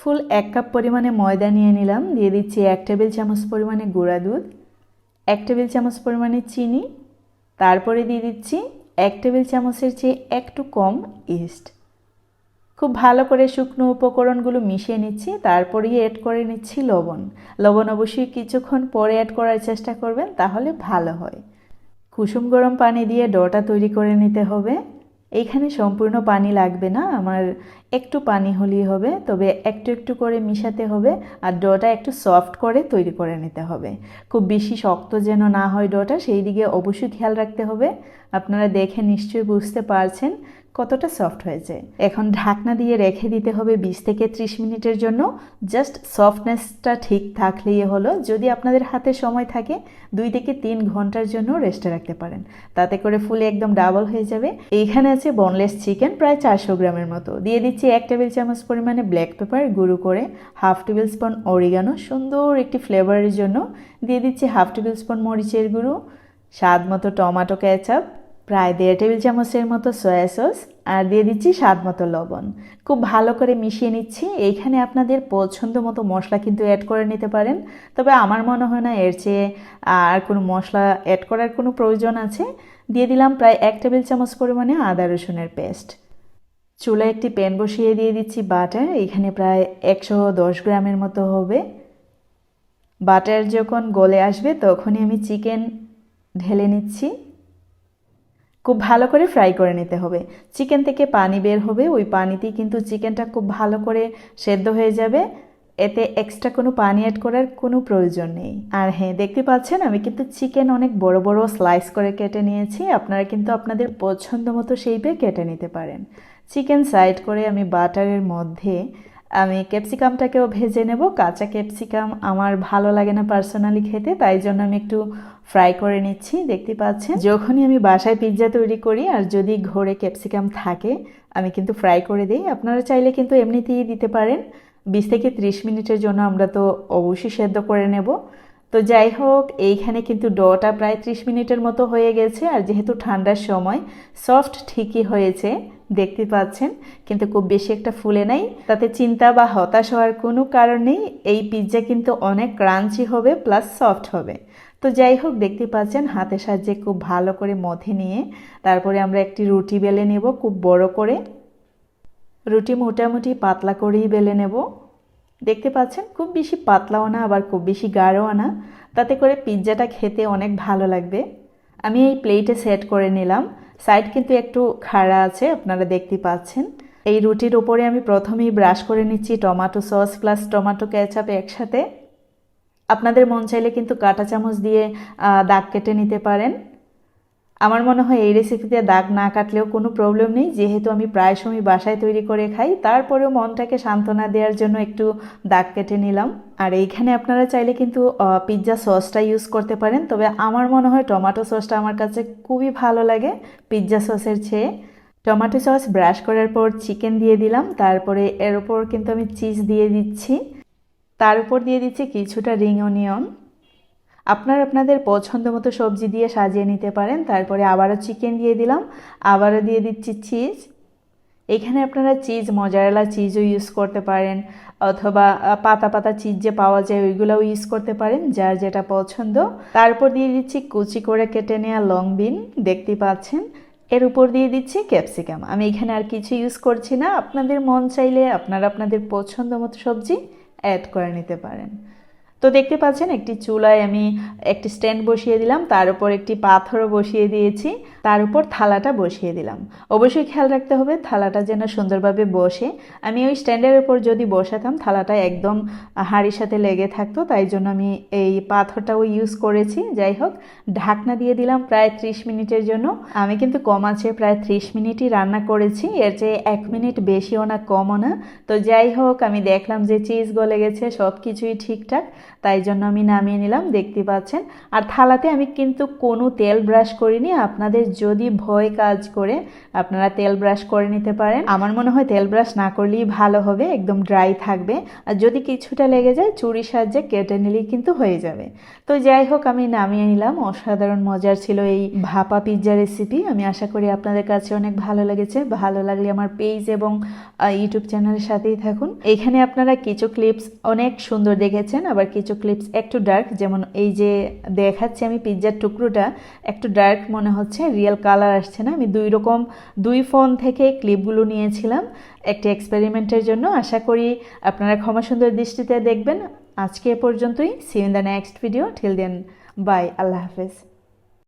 ফুল 1 cup পরিমাণে ময়দা নিয়ে নিলাম, দিয়ে দিচ্ছি 1 টেবিল চামচ পরিমাণে গুঁড়া দুধ, 1 টেবিল চামচ পরিমাণে চিনি, তারপরে দিয়ে দিচ্ছি 1 টেবিল চামচের চেয়ে একটু কম ইস্ট। খুব ভালো করে শুকনো উপকরণগুলো মিশিয়ে নিচ্ছি, তারপরেই অ্যাড করে নিচ্ছি লবণ। লবণ অবশ্যই কিছুক্ষণ পরে অ্যাড করার চেষ্টা করবেন, তাহলে ভালো হয়। কুসুম গরম পানি দিয়ে ডোটা তৈরি করে নিতে হবে। এইখানে সম্পূর্ণ পানি লাগবে না, আমার একটু পানি হলেই হবে, তবে একটু একটু করে মিশাতে হবে আর ডোটা একটু সফট করে তৈরি করে নিতে হবে। খুব বেশি শক্ত যেন না হয় ডোটা, সেই দিকে অবশ্যই খেয়াল রাখতে হবে। আপনারা দেখে নিশ্চয়ই বুঝতে পারছেন কতটা সফট হয়েছে। এখন ঢাকনা দিয়ে রেখে দিতে হবে 20 থেকে 30 মিনিটের জন্য। জাস্ট সফটনেসটা ঠিক থাকলেই হলো। যদি আপনাদের হাতে সময় থাকে 2 থেকে 3 ঘন্টার জন্য রেস্টে রাখতে পারেন, তাতে করে ফুলে একদম ডাবল হয়ে যাবে। এইখানে আছে বোনলেস চিকেন প্রায় 400 গ্রামের মতো, দিয়ে দিচ্ছি 1 টেবিল চামচ পরিমাণে ব্ল্যাক পেপার গুঁড়ো করে, 1/2 টেবিল স্পুন অরিগানো সুন্দর একটি ফ্লেভারের জন্য, দিয়ে দিচ্ছি 1/2 টেবিল স্পুন মরিচের গুঁড়ো, স্বাদ মতো টমেটো কেচাপ, প্রায় 1.5 টেবিল চামচের মতো সয়া সস, আর দিয়ে দিচ্ছি স্বাদ মতো লবণ। খুব ভালো করে মিশিয়ে নিচ্ছি। এইখানে আপনাদের পছন্দ মতো মশলা কিন্তু অ্যাড করে নিতে পারেন, তবে আমার মনে হয় না এর চেয়ে আর কোনো মশলা অ্যাড করার কোনো প্রয়োজন আছে। দিয়ে দিলাম প্রায় 1 টেবিল চামচ পরিমাণে আদা রসুনের পেস্ট। চুলায় একটি প্যান বসিয়ে দিয়ে দিচ্ছি বাটার, এখানে প্রায় 110 গ্রামের মতো হবে। বাটার যখন গলে আসবে তখনই আমি চিকেন ঢেলে নিচ্ছি। খুব ভালো করে ফ্রাই করে নিতে হবে। চিকেন থেকে পানি বের হবে, ওই পানিতেই কিন্তু চিকেনটা খুব ভালো করে সেদ্ধ হয়ে যাবে। এতে এক্সট্রা কোনো পানি অ্যাড করার কোনো প্রয়োজন নেই। আর হ্যাঁ, দেখতে পাচ্ছেন আমি কিন্তু চিকেন অনেক বড় বড় স্লাইস করে কেটে নিয়েছি। আপনারা কিন্তু আপনাদের পছন্দ মতো শেপে কেটে নিতে পারেন। চিকেন সাইড করে আমি বাটারের মধ্যে আমি ক্যাপসিকামটাকেও ভেজে নেব। কাঁচা ক্যাপসিকাম আমার ভালো লাগে না পার্সোনালি খেতে, তাই জন্য আমি একটু ফ্রাই করে নিচ্ছি। দেখতে পাচ্ছেন যখনই আমি বাসায় পিৎজা তৈরি করি আর যদি ঘরে ক্যাপসিকাম থাকে আমি কিন্তু ফ্রাই করে দিই। আপনারা চাইলে কিন্তু এমনিতেই দিতে পারেন। 20 থেকে 30 মিনিটের জন্য আমরা তো অবশ্যই সেদ্ধ করে নেব। তো যাই হোক, এইখানে কিন্তু ডোটা প্রায় 30 মিনিটের মতো হয়ে গেছে, আর যেহেতু ঠান্ডার সময় সফট ঠিকই হয়েছে দেখতে পাচ্ছেন, কিন্তু খুব বেশি একটা ফুলে নাই। তাতে চিন্তা বা হতাশ হওয়ার কোনো কারণ নেই। এই পিৎজা কিন্তু অনেক ক্রাঞ্চি হবে প্লাস সফট হবে। তো যাই হোক, দেখতে পাচ্ছেন হাতের সাহায্যে খুব ভালো করে মথে নিয়ে তারপরে আমরা একটি রুটি বেলে নেব খুব বড় করে। রুটি মোটামুটি পাতলা করেই বেলে নেব। দেখতে পাচ্ছেন খুব বেশি পাতলাও না আবার খুব বেশি গাঢ়ও না, তাতে করে পিৎজাটা খেতে অনেক ভালো লাগবে। আমি এই প্লেটে সেট করে নিলাম। সাইড কিন্তু একটু খাড়া আছে, আপনারা দেখতে পাচ্ছেন। এই রুটির উপরে আমি প্রথমেই ব্রাশ করে নিচ্ছি tomato sauce plus tomato ketchup একসাথে। আপনাদের মন চাইলে কিন্তু কাঁটা চামচ দিয়ে দাগ কেটে নিতে পারেন। আমার মনে হয় এই রেসিপিতে দাগ না কাটলেও কোনো প্রবলেম নেই, যেহেতু আমি প্রায় সময় বাসায় তৈরি করে খাই। তারপরেও মনটাকে সান্ত্বনা দেওয়ার জন্য একটু দাগ কেটে নিলাম। আর এইখানে আপনারা চাইলে কিন্তু পিৎজা সসটা ইউজ করতে পারেন, তবে আমার মনে হয় টমেটো সসটা আমার কাছে খুবই ভালো লাগে পিৎজা সসের চেয়ে। টমেটো সস ব্রাশ করার পর চিকেন দিয়ে দিলাম, তারপরে এর উপর কিন্তু আমি চিজ দিয়ে দিচ্ছি, তার উপর দিয়ে দিচ্ছি কিছুটা রিং অনিয়ন। আপনারা আপনাদের পছন্দ মতো সবজি দিয়ে সাজিয়ে নিতে পারেন। তারপরে আবারও চিকেন দিয়ে দিলাম, আবারও দিয়ে দিচ্ছি চিজ। এখানে আপনারা চিজ মজারেলা চিজও ইউজ করতে পারেন, অথবা পাতা পাতা চিজ যে পাওয়া যায় ওইগুলোও ইউজ করতে পারেন, যার যেটা পছন্দ। তারপর দিয়ে দিচ্ছি কুচি করে কেটে নেওয়া লং বিন, দেখতে পাচ্ছেন। এর উপর দিয়ে দিচ্ছি ক্যাপসিকাম। আমি এখানে আর কিছু ইউজ করছি না। আপনাদের মন চাইলে আপনারা আপনাদের পছন্দ মতো সবজি অ্যাড করে নিতে পারেন। তো দেখতে পাচ্ছেন একটি চুলায় আমি একটি স্ট্যান্ড বসিয়ে দিলাম, তার উপর একটি পাথরও বসিয়ে দিয়েছি, তার উপর থালাটা বসিয়ে দিলাম। অবশ্যই খেয়াল রাখতে হবে থালাটা যেন সুন্দরভাবে বসে। আমি ওই স্ট্যান্ডের উপর যদি বসাতাম থালাটা একদম হাঁড়ির সাথে লেগে থাকতো, তাই জন্য আমি এই পাথরটাও ইউজ করেছি। যাই হোক, ঢাকনা দিয়ে দিলাম প্রায় 30 মিনিটের জন্য। আমি কিন্তু কম আছে প্রায় 30 মিনিটই রান্না করেছি, এর চেয়ে 1 মিনিট বেশিও না কমও না। তো যাই হোক, আমি দেখলাম যে চিজ গলে গেছে, সব কিছুই ঠিকঠাক। তাই জন্য আমি নামিয়ে নিলাম, দেখতে পাচ্ছেন। আর থালাতে আমি কিন্তু কোনো তেল ব্রাশ করিনি। আপনাদের যদি ভয় কাজ করে আপনারা তেল ব্রাশ করে নিতে পারেন। আমার মনে হয় তেল ব্রাশ না করলেই ভালো হবে, একদম ড্রাই থাকবে। আর যদি কিছুটা লেগে যায় ছুরির সাহায্যে কেটে নিলেই কিন্তু হয়ে যাবে। তো যাই হোক, আমি নামিয়ে নিলাম। অসাধারণ মজার ছিল এই ভাপা পিৎজা রেসিপি। আমি আশা করি আপনাদের কাছে অনেক ভালো লেগেছে। ভালো লাগলে আমার পেজ এবং ইউটিউব চ্যানেলের সাথেই থাকুন। এখানে আপনারা কিছু ক্লিপস অনেক সুন্দর দেখেছেন, আবার কিছু ক্লিপস একটু ডার্ক, যেমন এই যে দেখাচ্ছি আমি পিৎজার টুকরোটা একটু ডার্ক মনে হচ্ছে, রিয়েল কালার আসছে না। আমি দুই ফোন থেকে ক্লিপগুলো নিয়েছিলাম একটি এক্সপেরিমেন্টের জন্য। আশা করি আপনারা ক্ষমা সুন্দর দৃষ্টিতে দেখবেন। আজকে এ পর্যন্তই। See you in the next video. Till then bye, আল্লাহ হাফেজ।